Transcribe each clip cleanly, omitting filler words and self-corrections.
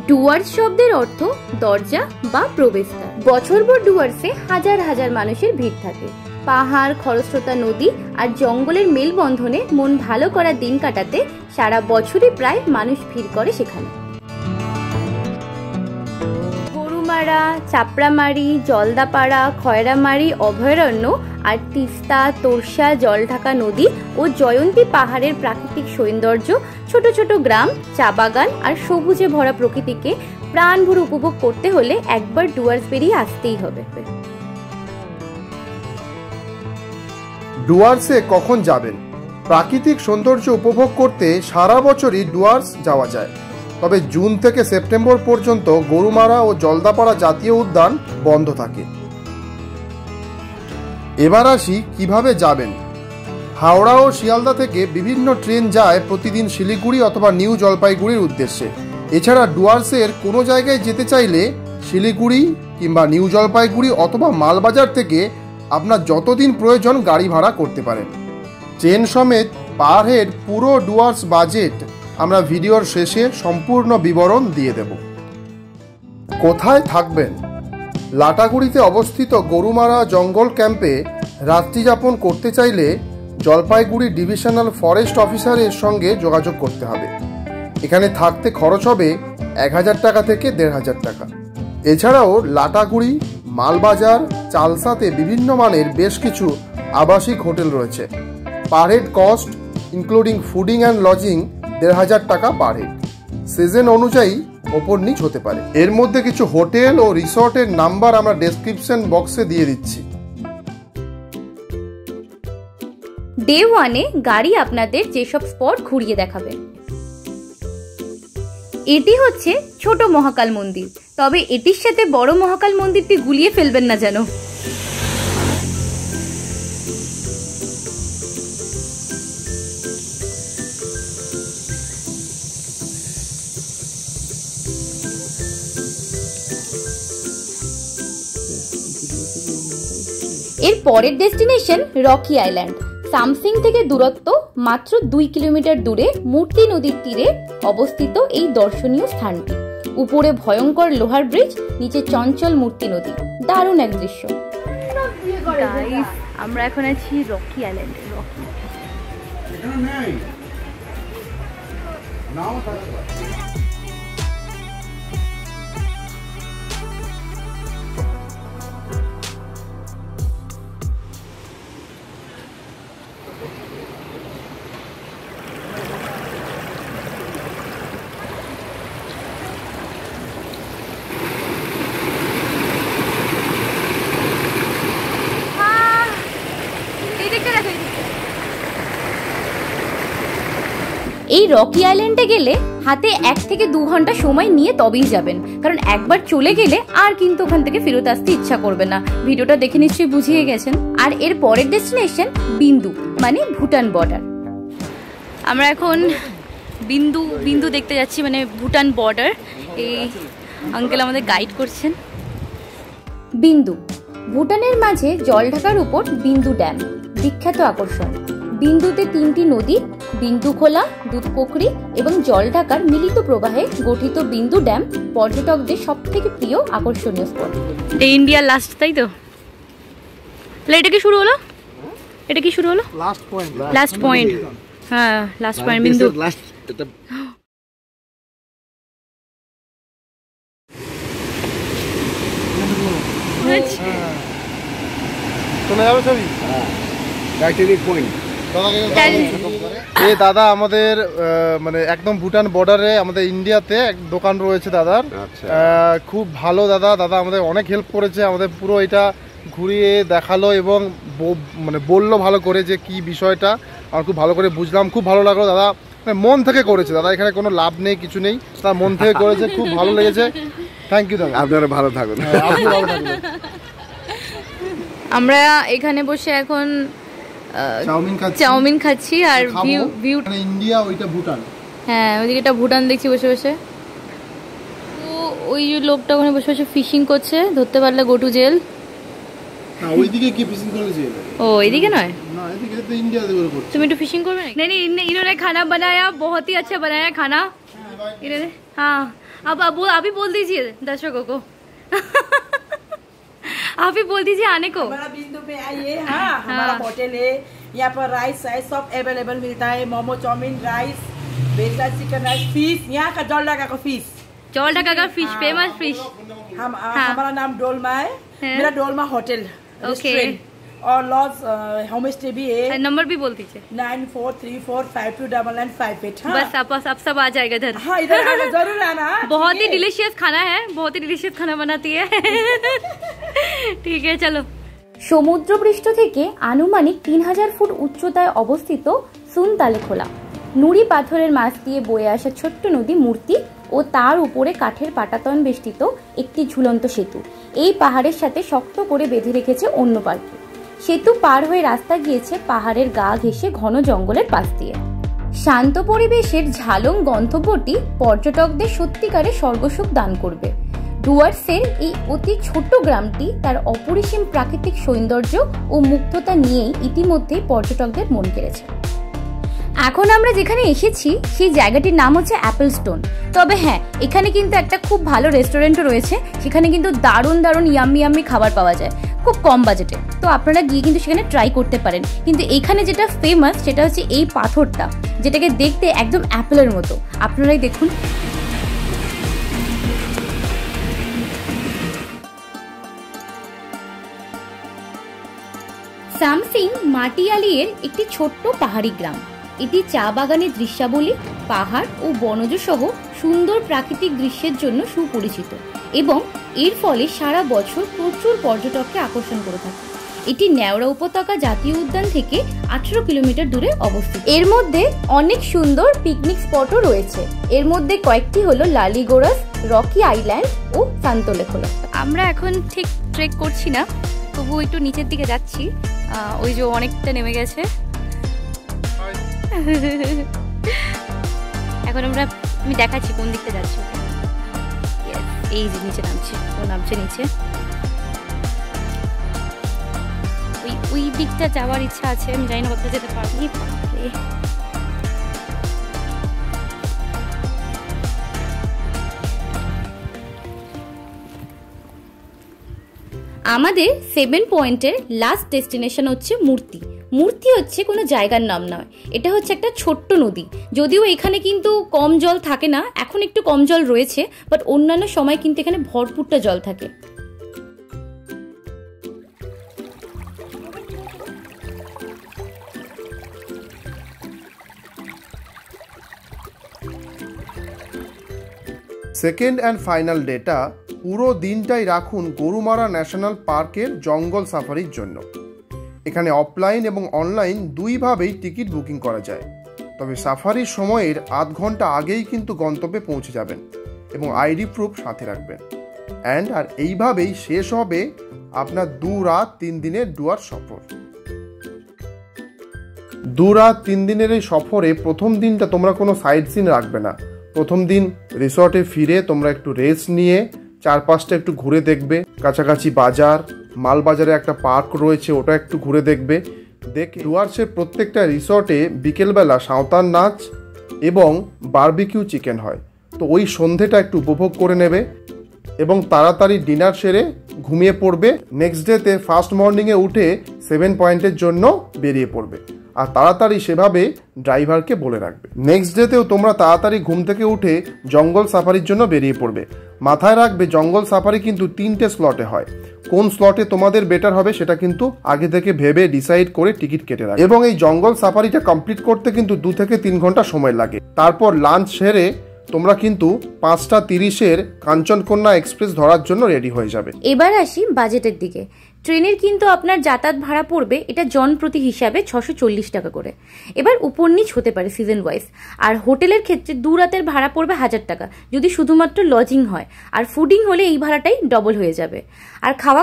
ডুয়ার্স শব্দের অর্থ দরজা বা প্রবেশদ্বার। বছরভর ডুয়ার্সে হাজার হাজার মানুষের ভিড় থাকে। পাহাড়, খরস্রোতা নদী আর জঙ্গলের মেলবন্ধনে মন ভালো করার দিন কাটাতে সারা বছরই প্রায় মানুষ ভিড় করে সেখানে। গরুমারা, চাপড়ামারি, জলদাপাড়া, খয়রামারি অভয়ারণ্য আর তিস্তা, তোরসা, জলঢাকা নদী ও জয়ন্তী পাহাড়ের প্রাকৃতিক সৌন্দর্য, ছোট ছোট গ্রাম, চা বাগান আর সবুজে ভরা প্রকৃতিকে প্রাণ ভরে উপভোগ করতে হলে একবার ডুয়ার্স বেরিয়ে আসতেই হবে। ডুয়ার্সে কখন যাবেন? প্রাকৃতিক সৌন্দর্য উপভোগ করতে সারা বছরই ডুয়ার্স যাওয়া যায়, তবে জুন থেকে সেপ্টেম্বর পর্যন্ত গরুমারা ও জলদাপাড়া জাতীয় উদ্যান বন্ধ থাকে। এবার আসি কিভাবে যাবেন। হাওড়া ও শিয়ালদা থেকে বিভিন্ন ট্রেন যায় প্রতিদিন শিলিগুড়ি অথবা নিউ জলপাইগুড়ির উদ্দেশ্যে। এছাড়া ডুয়ার্সের কোনো জায়গায় যেতে চাইলে শিলিগুড়ি কিংবা নিউ জলপাইগুড়ি অথবা মালবাজার থেকে আপনার যতদিন প্রয়োজন গাড়ি ভাড়া করতে পারেন। ট্রেন সমেত পার হেড পুরো ডুয়ার্স বাজেট আমরা ভিডিওর শেষে সম্পূর্ণ বিবরণ দিয়ে দেব। কোথায় থাকবেন? লাটাগুড়িতে অবস্থিত গরুমারা জঙ্গল ক্যাম্পে রাত্রিযাপন করতে চাইলে জলপাইগুড়ি ডিভিশনাল ফরেস্ট অফিসারের সঙ্গে যোগাযোগ করতে হবে। এখানে থাকতে খরচ হবে 1000 টাকা থেকে 1500 টাকা। এছাড়াও লাটাগুড়ি, মালবাজার, চালসাতে বিভিন্ন মানের বেশ কিছু আবাসিক হোটেল রয়েছে। Per head cost including fooding and lodging 1500 টাকা পার হেড। সিজন অনুযায়ী ওপর নিচ হতে পারে। এর মধ্যে কিছু হোটেল ও রিসর্টের নাম্বার আমরা ডেসক্রিপশন বক্সে দিয়ে দিচ্ছি। ডে 1-এ গাড়ি আপনাদের যেসব স্পট ঘুরিয়ে দেখাবে। এটি হচ্ছে ছোট মহাকাল মন্দির, তবে এটির সাথে বড় মহাকাল মন্দিরটি গুলিয়ে ফেলবেন না যেন। এর পরের ডেস্টিনেশন রকি আইল্যান্ড। সামসিং থেকে দূরত্ব মাত্র 2 কিলোমিটার দূরে মূর্তি নদীর তীরে অবস্থিত এই দর্শনীয় স্থানটি। উপরে ভয়ঙ্কর লোহার ব্রিজ, নিচে চঞ্চল মূর্তি নদী, দারুণ এক দৃশ্য। আমরা এখন আছি রকি আইল্যান্ডে। এই রকি আইল্যান্ডে গেলে হাতে 1 থেকে 2 ঘন্টা সময় নিয়ে তবেই যাবেন, কারণ একবার চলে গেলে আর কিন্তু ওখান থেকে ফেরত আসতে ইচ্ছা করবে না। ভিডিওটা দেখে নিশ্চয়ই বুঝিয়ে গেছেন। আর এর পরের ডেস্টিনেশন বিন্দু, মানে ভুটান বর্ডার। আমরা এখন বিন্দু দেখতে যাচ্ছি, মানে ভুটান বর্ডার। এই আঙ্কেল আমাদের গাইড করছেন। বিন্দু ভুটানের মাঝে জলঢাকার উপর বিন্দু ড্যাম বিখ্যাত আকর্ষণ। বিন্দুতে 3টি নদী, বিন্দুখোলা, দুধপোখরি এবং জলঢাকার মিলিত প্রবাহে গঠিত বিন্দু ড্যাম পর্যটকদের সবথেকে প্রিয় আকর্ষণীয় স্পট। এটা ইন্ডিয়ার লাস্ট, তাই তো? এটা কি শুরু হলো? Last point. হ্যাঁ, লাস্ট পয়েন্ট বিন্দু। দাদা আমাদের মানে একদম ভুটান বর্ডারে আমাদের ইন্ডিয়াতে এক দোকান রয়েছে দাদার। খুব ভালো দাদা আমাদের অনেক হেল্প করেছে, আমাদের পুরো এটা ঘুরিয়ে দেখালো এবং মানে বললো ভালো করে যে কি বিষয়টা। আমার খুব ভালো করে বুঝলাম, খুব ভালো লাগলো দাদা। মন থেকে করেছে দাদা, এখানে কোনো লাভ নেই, কিছু নেই, তার মন থেকে করেছে, খুব ভালো লেগেছে। থ্যাংক ইউ দাদা। আপনারা ভালো থাকুন। আমরা এখানে বসে এখন চাউমিন খাচ্ছি আর ভিউ ইন্ডিয়া, ওইটা ভুটান। হ্যাঁ, ওইদিকে ভুটান দেখছি বসে বসে। তো ওই লোকটা ওখানে বসে বসে ফিশিং করছে, ধরতে পারলে গো টু জেল। ওইদিকে কি ফিশিং করে জেল? ও এইদিকে নয়, না এদিকে তো ইন্ডিয়া থেকে করছে। তুমি একটু ফিশিং করবে না? नहीं इन्होंने खाना बनाया, बहुत ही अच्छा बनाया खाना इन्होंने। हाँ, अब अभी बोल दीजिए दर्शकों को आप ही बोल दीजिए आने को। हमारा बिंदु पे आइए। हाँ, हमारा होटल है, यहाँ पर राइस सब अवेलेबल मिलता है, momo, chowmein, rice, veg rice, chicken rice, fish, यहाँ का जल ढका का फिश, जल ढका का फिश, फेमस फिश। हमारा नाम डोलमा है, मेरा डोलमा होटल रेस्टोरेंट और लॉज होम स्टे भी है। नंबर भी बोल दीजिए 9434529958। बस अब सब आ जाएगा इधर। हाँ, इधर जरूर आना। बहुत ही डिलीशियस खाना है, बहुत ही डिलीशियस खाना बनाती है। ठीक है चलो। সমুদ্রপৃষ্ঠ থেকে আনুমানিক 3000 ফুট উচ্চতায় অবস্থিত সুনতালেখোলা নুড়ি পাথরের মাছ দিয়ে বয়ে আসা ছোট্ট নদী মূর্তি ও তার উপরে কাঠের পাটাতন বেষ্টিত একটি ঝুলন্ত সেতু এই পাহাড়ের সাথে শক্ত করে বেঁধে রেখেছে অন্য পার্কে। সেতু পার হয়ে রাস্তা গিয়েছে পাহাড়ের গা ঘেঁষে ঘন জঙ্গলের পাশ দিয়ে। শান্ত পরিবেশের ঝালং গন্তব্যটি পর্যটকদের সত্যিকারে স্বর্গসুখ দান করবে। ডুয়ার্সের এই অতি ছোট গ্রামটি তার অপরিসীম প্রাকৃতিক সৌন্দর্য ও মুগ্ধতা নিয়েই ইতিমধ্যেই পর্যটকদের মন কেড়েছে। এখন আমরা যেখানে এসেছি সেই জায়গাটির নাম হচ্ছে অ্যাপল স্টোন। তবে হ্যাঁ, এখানে কিন্তু একটা খুব ভালো রেস্টুরেন্টও রয়েছে, সেখানে কিন্তু দারুণ দারুণ ইয়াম্মি খাবার পাওয়া যায় খুব কম বাজেটে। তো আপনারা গিয়ে কিন্তু সেখানে ট্রাই করতে পারেন। কিন্তু এখানে যেটা ফেমাস সেটা হচ্ছে এই পাথরটা, যেটাকে দেখতে একদম অ্যাপেলের মতো। আপনারাই দেখুন। সামসিং মাটিয়ালির একটি ছোট্ট পাহাড়ি গ্রাম। এটি চা বাগানের দৃশ্যাবলী, পাহাড় ও বনজ সহ সুন্দর প্রাকৃতিক দৃশ্যের জন্য সুপরিচিত এবং এর ফলে সারা বছর প্রচুর পর্যটককে আকর্ষণ করে থাকে। এটি নেওড়া উপত্যকা জাতীয় উদ্যান থেকে 18 কিলোমিটার দূরে অবস্থিত। এর মধ্যে অনেক সুন্দর পিকনিক স্পটও রয়েছে। এর মধ্যে কয়েকটি হলো লালিগোরাস, রকি আইল্যান্ড ও সান্তলেখোলা। আমরা এখন ঠিক ট্রেক করছি না, তবু একটু নিচের দিকে যাচ্ছি। ওই যে অনেকটা নেমে গেছে। এখন আমি দেখাচ্ছি কোন দিকটা যাচ্ছি। এই যে নিচে নামছি, ও নামছে নিচে। ওই দিকটা যাওয়ার ইচ্ছা আছে, আমি জানি না কোথাও যেতে পারবি। আমাদের 7 পয়েন্টের লাস্ট ডেস্টিনেশন হচ্ছে মূর্তি। মূর্তি হচ্ছে কোনো জায়গার নাম নয়, এটা হচ্ছে একটা ছোট্ট নদী। যদিও এখানে কিন্তু কম জল থাকে না, এখন একটু কম জল রয়েছে, বাট অন্যান্য সময় কিন্তু এখানে ভরপুরটা জল থাকে। সেকেন্ড অ্যান্ড ফাইনাল ডেটা পুরো দিনটাই রাখুন গরুমারা ন্যাশনাল পার্কের জঙ্গল সাফারির জন্য। এখানে অফলাইন এবং অনলাইন দুইভাবেই টিকিট বুকিং করা যায়। তবে সাফারির সময়ের আধ ঘন্টা আগেই কিন্তু গন্তব্যে পৌঁছে যাবেন এবং আইডি প্রুফ সাথে রাখবেন। আর এইভাবেই শেষ হবে আপনার 2 রাত 3 দিনের ডুয়ার সফর। 2 রাত 3 দিনের এই সফরে প্রথম দিনটা তোমরা কোনো সাইট সিন রাখবে না। প্রথম দিন রিসর্টে ফিরে তোমরা একটু রেস্ট নিয়ে চারপাশটা একটু ঘুরে দেখবে। কাছাকাছি বাজার, মালবাজারে একটা পার্ক রয়েছে, ওটা একটু ঘুরে দেখবে। দেখে ডুয়ার্সের প্রত্যেকটা রিসর্টে বিকেলবেলা সাঁওতাল নাচ এবং বারবিকিউ চিকেন হয়, তো ওই সন্ধেটা একটু উপভোগ করে নেবে এবং তাড়াতাড়ি ডিনার সেরে ঘুমিয়ে পড়বে। নেক্সট ডেতে ফার্স্ট মর্নিংয়ে উঠে 7 পয়েন্টের জন্য বেরিয়ে পড়বে। আর তাড়াতাড়ি সেভাবে ড্রাইভারকে বলে রাখবে। নেক্সট ডেতেও তোমরা তাড়াতাড়ি ঘুম থেকে উঠে জঙ্গল সাফারির জন্য বেরিয়ে পড়বে। মাথায় রাখবে জঙ্গল সাফারি কিন্তু 3টে স্লটে হয়। কোন স্লটে তোমাদের বেটার হবে সেটা কিন্তু আগে থেকে ভেবে ডিসাইড করে টিকিট কেটে রাখবে। এবং এই জঙ্গল সাফারিটা কমপ্লিট করতে কিন্তু 2 থেকে 3 ঘন্টা সময় লাগে। তারপর লাঞ্চ সেরে তোমরা কিন্তু 5:30 কাঞ্চনকন্যা এক্সপ্রেস ধরার জন্য রেডি হয়ে যাবে। এবার আসি বাজেটের দিকে। ট্রেনের কিন্তু আপনার যাতায়াত ভাড়া পড়বে এটা জন প্রতি হিসাবে 640 টাকা করে। এবার উপর নিচ হতে পারে সিজন ওয়াইজ। আর হোটেলের ক্ষেত্রে 2 রাতের ভাড়া পড়বে 1000 টাকা যদি শুধুমাত্র লজিং হয়, আর ফুডিং হলে এই ভাড়াটাই ডবল হয়ে যাবে। আর খাওয়া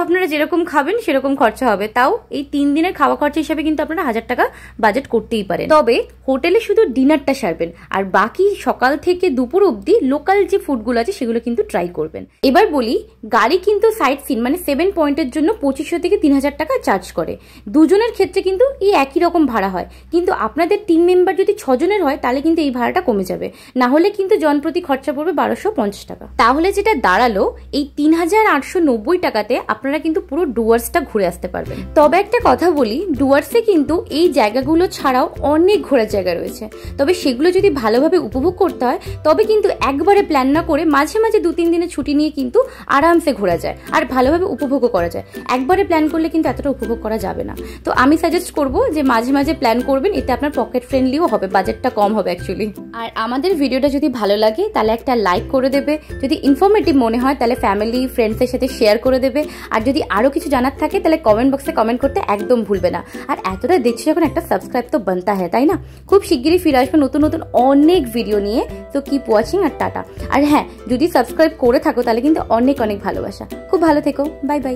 আপনারা যেরকম খাবেন সেরকম খরচা হবে। তাও এই 3 দিনের খাওয়া খরচা হিসাবে কিন্তু আপনারা 1000 টাকা বাজেট করতেই পারেন। তবে হোটেলে শুধু ডিনারটা সারবেন, আর বাকি সকাল থেকে দুপুর অবধি লোকাল যে ফুডগুলো আছে সেগুলো কিন্তু ট্রাই করবেন। এবার বলি, গাড়ি কিন্তু সাইট সিন মানে 7 পয়েন্টের জন্য 2500 থেকে 3000 টাকা চার্জ করে। দুজনের ক্ষেত্রে কিন্তু এই একই রকম ভাড়া হয়, কিন্তু আপনাদের টিম মেম্বার যদি 6 জনের হয় তাহলে কিন্তু এই ভাড়াটা কমে যাবে, না হলে কিন্তু জন প্রতি খরচা পড়বে 1250 টাকা। তাহলে যেটা দাঁড়ালো এই 3890 টাকাতে আপনারা কিন্তু পুরো ডুয়ার্সটা ঘুরে আসতে পারবেন। তবে একটা কথা বলি, ডুয়ার্সে কিন্তু এই জায়গাগুলো ছাড়াও অনেক ঘোরার জায়গা রয়েছে, তবে সেগুলো যদি ভালোভাবে উপভোগ করতে হয় তবে কিন্তু একবারে প্ল্যান না করে মাঝে মাঝে 2-3 দিনের ছুটি নিয়ে কিন্তু আরামসে ঘোরা যায় আর ভালোভাবে উপভোগও করা যায়। একবারে প্ল্যান করলে কিন্তু এতটা উপভোগ করা যাবে না। তো আমি সাজেস্ট করব যে মাঝে মাঝে প্ল্যান করবেন, এতে আপনার পকেট ফ্রেন্ডলিও হবে, বাজেটটা কম হবে অ্যাকচুয়ালি। আর আমাদের ভিডিওটা যদি ভালো লাগে তাহলে একটা লাইক করে দেবে, যদি ইনফরমেটিভ মনে হয় তাহলে ফ্যামিলি ফ্রেন্ডসদের সাথে শেয়ার করে দেবে, আর যদি আরও কিছু জানার থাকে তাহলে কমেন্ট বক্সে কমেন্ট করতে একদম ভুলবে না। আর এতটা দেখছি যখন একটা সাবস্ক্রাইব তো বানতা হয়, তাই না? খুব শিগগিরই ফিরে আসবে নতুন নতুন অনেক ভিডিও নিয়ে। তো কিপ ওয়াচিং আর টাটা। আর হ্যাঁ, যদি সাবস্ক্রাইব করে থাকো তাহলে কিন্তু অনেক অনেক ভালোবাসা। খুব ভালো থেকো, বাই বাই।